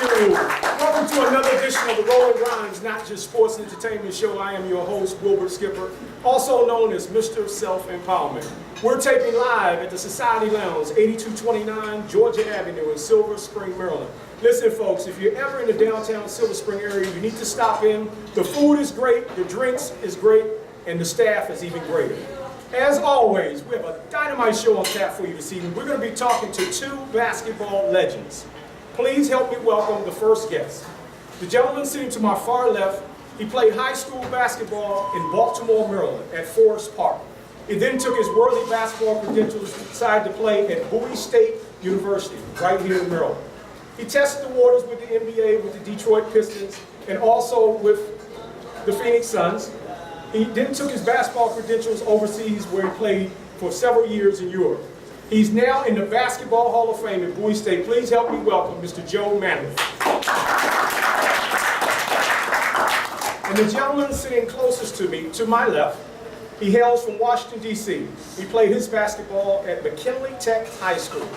you. Welcome to another edition of the Roland GRIMES, not just sports and entertainment show. I am your host, Wilbert Skipper, also known as Mr. Self-Empowerment. We're taping live at the Society Lounge, 8229 Georgia Avenue in Silver Spring, Maryland. Listen, folks, if you're ever in the downtown Silver Spring area, you need to stop in. The food is great, the drinks is great, and the staff is even greater. As always, we have a dynamite show on tap for you this evening. We're going to be talking to two basketball legends. Please help me welcome the first guest. The gentleman sitting to my far left, he played high school basketball in Baltimore, Maryland at Forest Park. He then took his worthy basketball credentials and decided to play at Bowie State University, right here in Maryland. He tested the waters with the NBA, with the Detroit Pistons, and also with the Phoenix Suns. He then took his basketball credentials overseas, where he played for several years in Europe. He's now in the Basketball Hall of Fame at Bowie State. Please help me welcome Mr. Joe Manley. And the gentleman sitting closest to me, to my left, he hails from Washington, D.C. He played his basketball at McKinley Tech High School.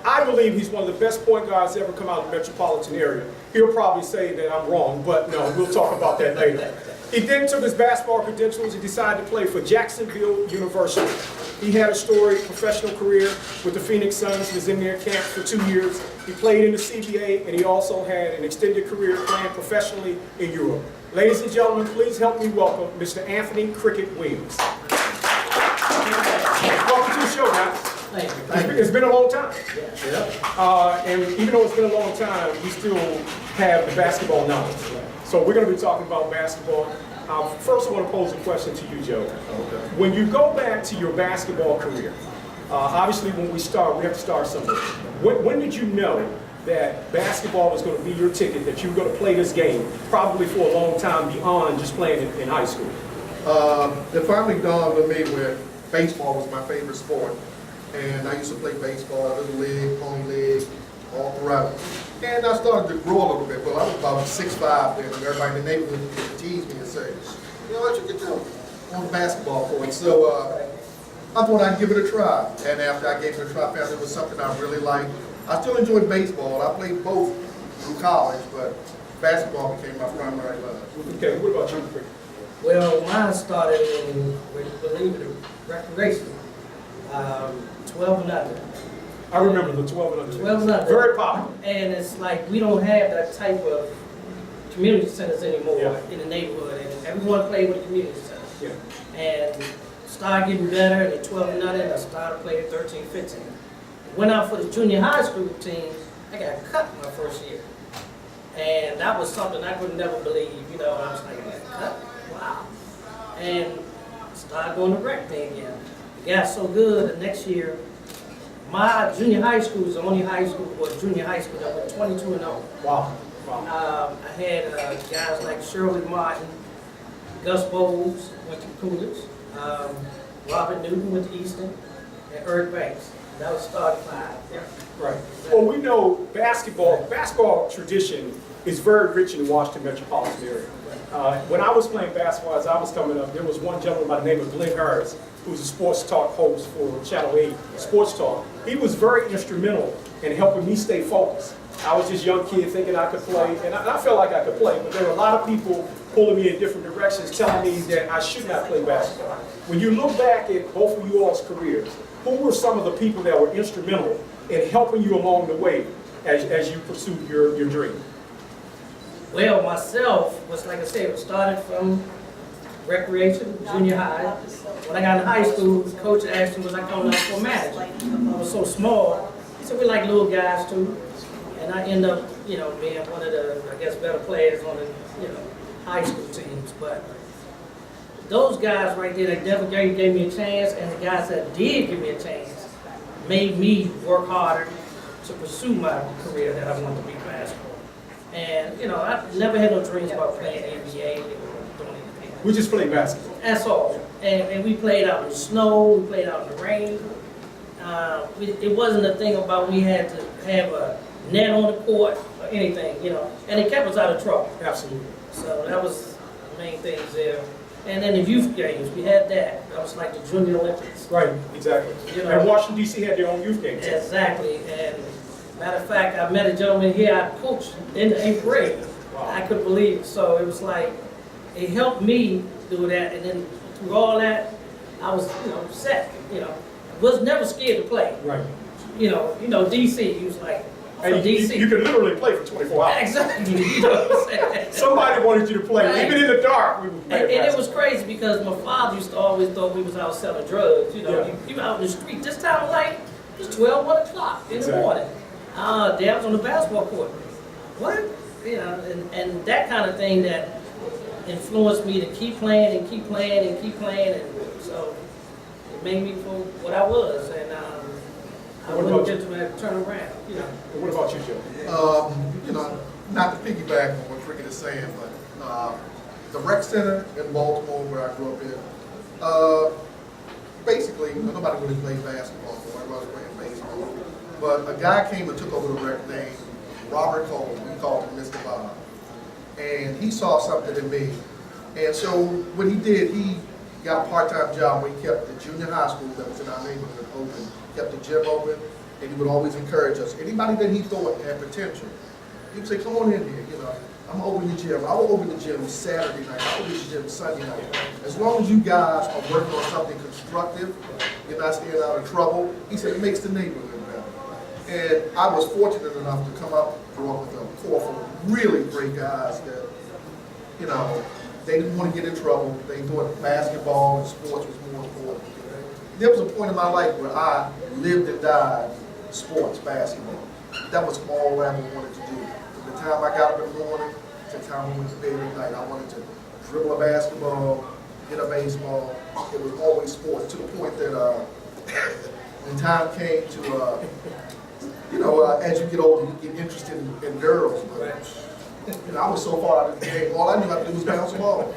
I believe he's one of the best point guards to ever come out of the metropolitan area. He'll probably say that I'm wrong, but no, we'll talk about that later. He then took his basketball credentials and decided to play for Jacksonville University. He had a storied professional career with the Phoenix Suns. He was in their camp for 2 years. He played in the CBA, and he also had an extended career playing professionally in Europe. Ladies and gentlemen, please help me welcome Mr. Anthony Cricket Williams. Welcome to the show, guys. Thank you. It's been a long time. Yeah. And even though it's been a long time, we still have the basketball knowledge. So we're going to be talking about basketball. First, I want to pose a question to you, Joe. Okay. When you go back to your basketball career, obviously when we start, we have to start somewhere. When did you know that basketball was going to be your ticket, that you were going to play this game, probably for a long time beyond just playing in high school? It finally dawned on me when baseball was my favorite sport. And I used to play baseball, little league, pony league, all throughout. And I started to grow a little bit, but I was about 6'5" then, and everybody in the neighborhood would tease me and say, you know what you can do on the basketball court. So I thought I'd give it a try. And after I gave it a try, I found it was something I really liked. I still enjoyed baseball. I played both through college, but basketball became my primary love. Okay, what about you? Well, mine started in, believe it, recreation. 12 and under. I remember the 12 and under. 12 and under. Very popular. And it's like we don't have that type of community centers anymore in the neighborhood, and everyone played with the community centers. Yeah. And started getting better at 12 and under, and I started playing at 13, 15. Went out for the junior high school team. I got cut my first year, and that was something I could never believe. You know, I was like, I got cut. Wow. And started going to rec thing again. It got so good the next year. My junior high school was the only high school, or junior high school that went 22 and 0. Wow. Wow. I had guys like Shirley Martin, Gus Bowles went to Coolidge, Robert Newton went to Easton, and Eric Banks. That was starting 5. Yeah. Right. Well, we know basketball tradition is very rich in the Washington metropolitan area. When I was playing basketball, as I was coming up, there was one gentleman by the name of Glenn Harris, who was a sports talk host for Channel 8 Sports Talk. He was very instrumental in helping me stay focused. I was this young kid thinking I could play, and I felt like I could play, but there were a lot of people pulling me in different directions, telling me that I should not play basketball. When you look back at both of you all's careers, who were some of the people that were instrumental in helping you along the way as you pursued your dream? Well, myself was, like I said, it started from recreation, junior high. When I got in high school, the coach asked me, was I coming out for manager? I was so small. He said, we like little guys too. And I ended up, you know, being one of the, I guess, better players on the, you know, high school teams. But those guys right there that never gave me a chance, and the guys that did give me a chance made me work harder to pursue my career that I wanted to be basketball. And, you know, I never had no dreams about playing NBA or doing anything. We just played basketball. That's all. And we played out in the snow, we played out in the rain. It wasn't a thing about we had to have a net on the court or anything, you know. And it kept us out of trouble. Absolutely. So that was the main things there. And then the youth games, we had that. That was like the Junior Olympics. Right, exactly. You know, and Washington, D.C. had their own youth games. Exactly. And Matter of fact, I met a gentleman here I coached in the 8th grade. Wow. I couldn't believe it. So it was like, it helped me do that, and then through all that, I was, set, Was never scared to play. Right. DC, he was like, from And DC. you could literally play for 24 hours. Exactly, you know what I'm saying? Somebody wanted you to play, Right. even in the dark. We would play And it was basketball. crazy because my father used to always thought we was out selling drugs. Yeah. You were out in the street. This time of night, it's 12, 1 o'clock in Exactly. the morning. Dad was on the basketball court. What? And that kind of thing that influenced me to keep playing and keep playing and keep playing. And so it made me for what I was. And I What wouldn't about get to turn around. And what about you, Joe? Not to piggyback on what Cricket is saying, but the rec center in Baltimore where I grew up in, basically, nobody really played basketball, so everybody was playing baseball. But a guy came and took over the rec named Robert Cole. We called him Mr. Bob. And he saw something in me. And so what he did, he got a part-time job where he kept the junior high school that was in our neighborhood open, kept the gym open, and he would always encourage us. Anybody that he thought had potential, he would say, come on in here, I'm over the gym. I will open the gym Saturday night, I will open the gym Sunday night. As long as you guys are working on something constructive, you're not staying out of trouble, he said, it makes the neighborhood better. And I was fortunate enough to come up, grow up with a core of really great guys that, they didn't want to get in trouble. They thought basketball and sports was more important. There was a point in my life where I lived and died sports, basketball. That was all I ever wanted to do. From the time I got up in the morning to the time I went to bed at night, I wanted to dribble a basketball, hit a baseball. It was always sports, to the point that when time came to, as you get older, you get interested in girls. But, I was so far out of the game, all I knew how to do was bounce a ball.